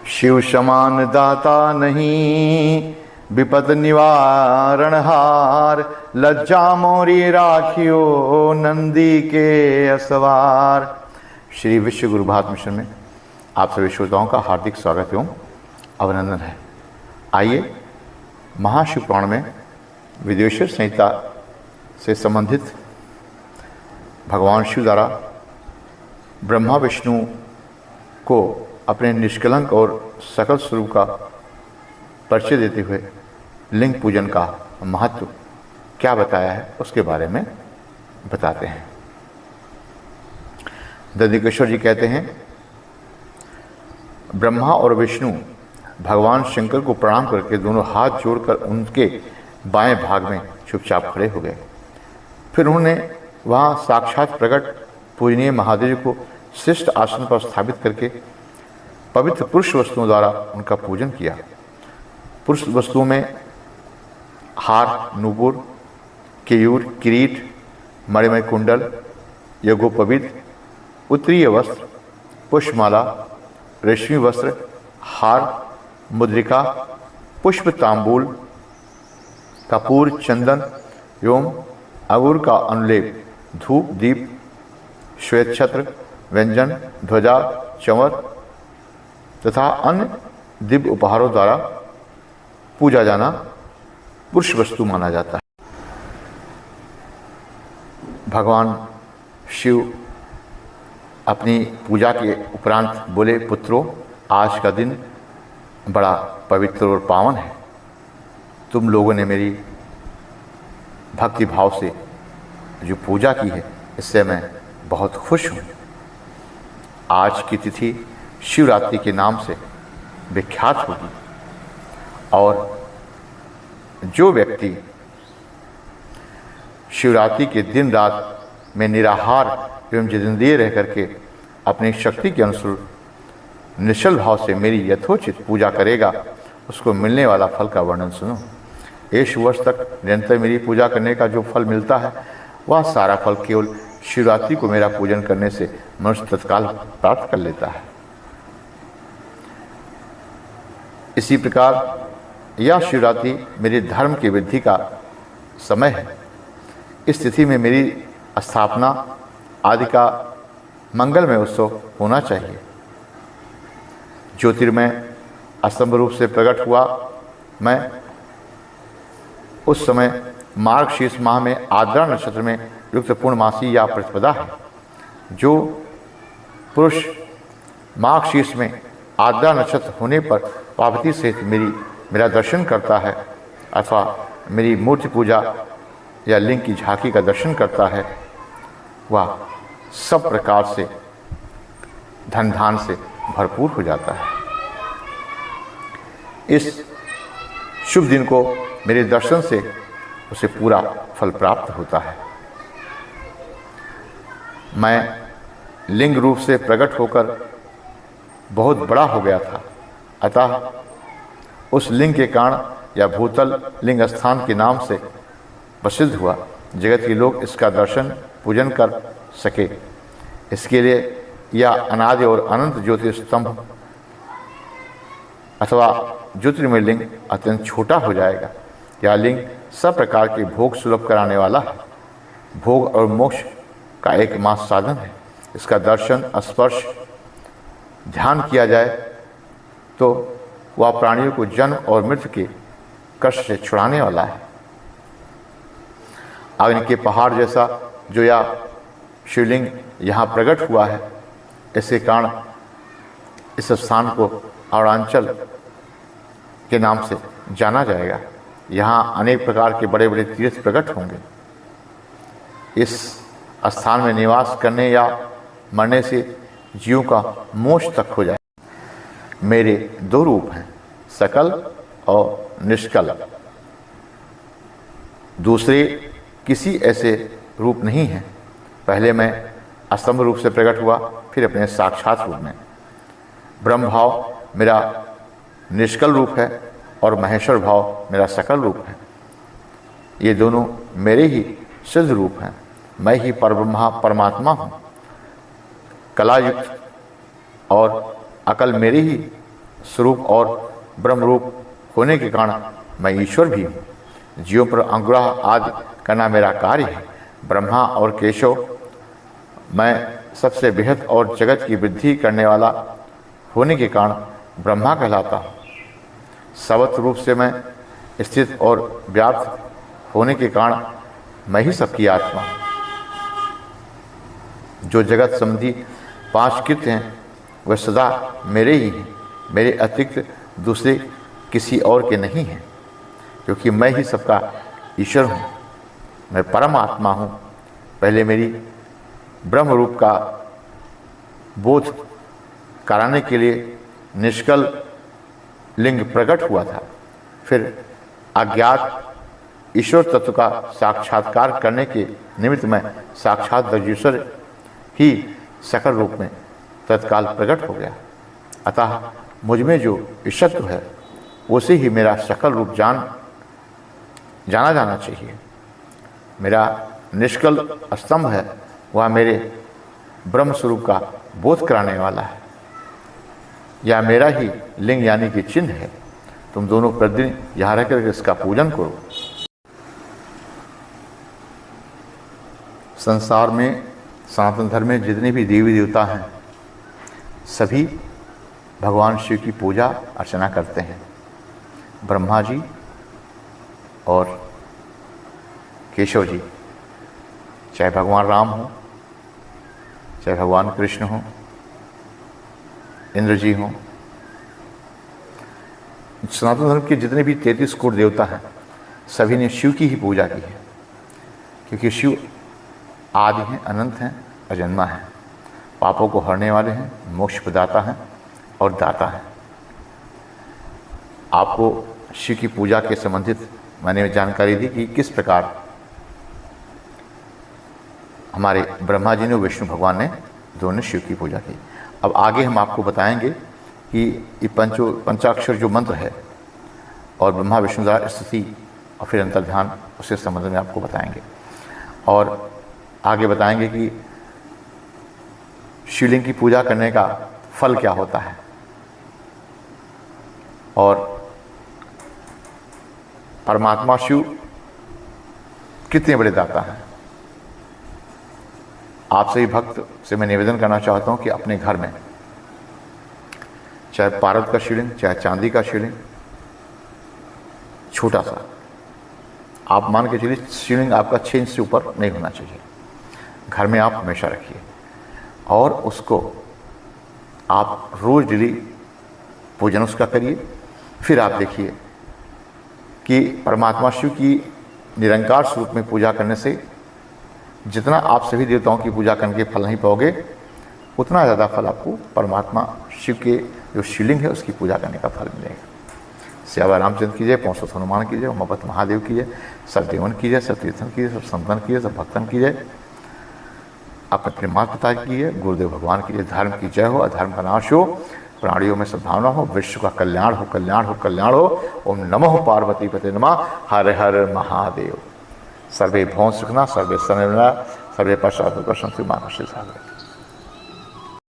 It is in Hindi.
शिव समान दाता नहीं, विपद निवारण हार। लज्जा मोरी राखियो, नंदी के असवार। श्री विश्व गुरु भारत मिशन में आप सभी श्रोताओं का हार्दिक स्वागत एवं अभिनंदन है। आइए महाशिव पुराण में विदेश्वर संहिता से संबंधित भगवान शिव द्वारा ब्रह्मा विष्णु को अपने निष्कलंक और सकल स्वरूप का परिचय देते हुए लिंग पूजन का महत्व क्या बताया है उसके बारे में बताते हैं। दधिकेश्वर जी कहते हैं, ब्रह्मा और विष्णु भगवान शंकर को प्रणाम करके दोनों हाथ जोड़कर उनके बाएं भाग में चुपचाप खड़े हो गए। फिर उन्होंने वहाँ साक्षात प्रकट पूजनीय महादेव को श्रेष्ठ आसन पर स्थापित करके पवित्र पुरुष वस्तुओं द्वारा उनका पूजन किया। पुरुष वस्तुओं में हार, नूपुर, केयूर, किरीट, मणिमय कुंडल, यज्ञोपवीत, उत्तरीय वस्त्र, पुष्पमाला, रेशमी वस्त्र, हार, मुद्रिका, पुष्प, तांबूल, कपूर, चंदन एवं अंगूर का अनुलेप, धूप, दीप, श्वेत छत्र, व्यंजन, ध्वजा, चंवर तथा अन्य दिव्य उपहारों द्वारा पूजा जाना पुरुष वस्तु माना जाता है। भगवान शिव अपनी पूजा के उपरांत बोले, पुत्रों, आज का दिन बड़ा पवित्र और पावन है। तुम लोगों ने मेरी भक्ति भाव से जो पूजा की है, इससे मैं बहुत खुश हूँ। आज की तिथि शिवरात्रि के नाम से विख्यात होगी और जो व्यक्ति शिवरात्रि के दिन रात में निराहार एवं जितेंद्रिय रह करके अपनी शक्ति के अनुसार निश्चल भाव से मेरी यथोचित पूजा करेगा, उसको मिलने वाला फल का वर्णन सुनो। 1 वर्ष तक निरंतर मेरी पूजा करने का जो फल मिलता है, वह सारा फल केवल शिवरात्रि को मेरा पूजन करने से मनुष्य तत्काल प्राप्त कर लेता है। इसी प्रकार यह शिवरात्रि मेरे धर्म की वृद्धि का समय है। इस तिथि में मेरी स्थापना आदि का मंगलमय उत्सव होना चाहिए। ज्योतिर्मय स्तंभ रूप से प्रकट हुआ मैं उस समय मार्गशीर्ष माह में आद्रा नक्षत्र में युक्त पूर्णमासी या प्रतिपदा है। जो पुरुष मार्गशीर्ष में आद्रा नक्षत्र होने पर पार्वती सहित मेरा दर्शन करता है अथवा मेरी मूर्ति पूजा या लिंग की झांकी का दर्शन करता है, वह सब प्रकार से धन धान से भरपूर हो जाता है। इस शुभ दिन को मेरे दर्शन से उसे पूरा फल प्राप्त होता है। मैं लिंग रूप से प्रकट होकर बहुत बड़ा हो गया था, अतः उस लिंग के कारण या भूतल लिंग स्थान के नाम से प्रसिद्ध हुआ। जगत के लोग इसका दर्शन पूजन कर सके, इसके लिए यह अनादि और अनंत ज्योतिस्तंभ अथवा ज्योतिर्मय लिंग अत्यंत छोटा हो जाएगा। यह लिंग सब प्रकार के भोग सुलभ कराने वाला है। भोग और मोक्ष का एकमात्र साधन है। इसका दर्शन, स्पर्श, ध्यान किया जाए तो वह प्राणियों को जन्म और मृत्यु के कष्ट से छुड़ाने वाला है। अग्नि के पहाड़ जैसा जो यह शिवलिंग यहाँ प्रकट हुआ है, इसके कारण इस स्थान को अरुणाचल के नाम से जाना जाएगा। यहाँ अनेक प्रकार के बड़े बड़े तीर्थ प्रकट होंगे। इस स्थान में निवास करने या मरने से जीवों का मोक्ष तक हो जाए। मेरे 2 रूप हैं, सकल और निष्कल। दूसरे किसी ऐसे रूप नहीं हैं। पहले मैं स्तंभ रूप से प्रकट हुआ, फिर अपने साक्षात रूप में। ब्रह्म भाव मेरा निष्कल रूप है और महेश्वर भाव मेरा सकल रूप है। ये दोनों मेरे ही सिद्ध रूप हैं। मैं ही परब्रह्मा परमात्मा हूँ। कला युक्त और अकल मेरी ही स्वरूप और ब्रह्म रूप होने के कारण मैं ईश्वर भी हूँ। जीवों पर अनुग्रह आदि करना मेरा कार्य है। ब्रह्मा और केशव मैं सबसे बेहद और जगत की वृद्धि करने वाला होने के कारण ब्रह्मा कहलाता हूँ। सर्वत्र रूप से मैं स्थित और व्याप्त होने के कारण मैं ही सबकी आत्मा हूँ। जो जगत संबंधी 5 कृत्य हैं वह सदा मेरे ही हैं, मेरे अतिरिक्त दूसरे किसी और के नहीं हैं, क्योंकि मैं ही सबका ईश्वर हूँ। मैं परम आत्मा हूँ। पहले मेरी ब्रह्म रूप का बोध कराने के लिए निष्कल लिंग प्रकट हुआ था। फिर अज्ञात ईश्वर तत्व का साक्षात्कार करने के निमित्त में साक्षात ब्रजेश्वर ही सकल रूप में तत्काल प्रकट हो गया। अतः मुझ में जो ईश्वरत्व है उसे ही मेरा सकल रूप जाना जाना चाहिए। मेरा निष्कल स्तंभ है, वह मेरे ब्रह्म स्वरूप का बोध कराने वाला है। यह मेरा ही लिंग यानी कि चिन्ह है। तुम दोनों प्रतिदिन यहाँ रहकर इसका पूजन करो। संसार में सनातन धर्म में जितने भी देवी देवता हैं सभी भगवान शिव की पूजा अर्चना करते हैं। ब्रह्मा जी और केशव जी, चाहे भगवान राम हो, चाहे भगवान कृष्ण हो, इंद्र जी हों, सनातन धर्म के जितने भी 33 कोटि देवता हैं सभी ने शिव की ही पूजा की है, क्योंकि शिव आदि हैं, अनंत हैं, अजन्मा हैं, पापों को हरने वाले हैं, मोक्ष प्रदाता हैं और दाता हैं। आपको शिव की पूजा के संबंधित मैंने जानकारी दी कि किस प्रकार हमारे ब्रह्मा जी ने और विष्णु भगवान ने दोनों ने शिव की पूजा की। अब आगे हम आपको बताएंगे कि ये पंचाक्षर जो मंत्र है और ब्रह्मा विष्णु द्वारा स्तुति और फिर अंतर्ध्यान, उसके संबंध में आपको बताएंगे। और आगे बताएंगे कि शिवलिंग की पूजा करने का फल क्या होता है और परमात्मा शिव कितने बड़े दाता हैं। आप सभी भक्त से मैं निवेदन करना चाहता हूं कि अपने घर में चाहे पारद का शिवलिंग, चाहे चांदी का शिवलिंग, छोटा सा आप मान के चलिए, शिवलिंग आपका 6 इंच से ऊपर नहीं होना चाहिए, घर में आप हमेशा रखिए और उसको आप रोज डेली पूजन उसका करिए। फिर आप देखिए कि परमात्मा शिव की निरंकार स्वरूप में पूजा करने से जितना आप सभी देवताओं की पूजा करने के फल नहीं पाओगे, उतना ज़्यादा फल आपको परमात्मा शिव के जो शिवलिंग है उसकी पूजा करने का फल मिलेगा। सियावर रामचंद्र कीजिए, पौंसठ हनुमान कीजिए, उमापत महादेव कीजिए, सब देवन कीजिए, सब तीर्थन कीजिए, सब संतन कीजिए, सब भक्तन कीजिए, आप अपने माता पिता कीजिए, गुरुदेव भगवान कीजिए। धर्म की जय हो, अधर्म का नाश हो, प्राणियों में सद्भावना हो, विश्व का कल्याण हो, कल्याण हो, कल्याण हो। ओम नमः पार्वती पते नमः। हर हर महादेव। सर्वे भवन्तु सुखिनः, सर्वे सन्निर्मलाः, सर्वे पश्चात् प्रसन्नतु मां कश्चित्।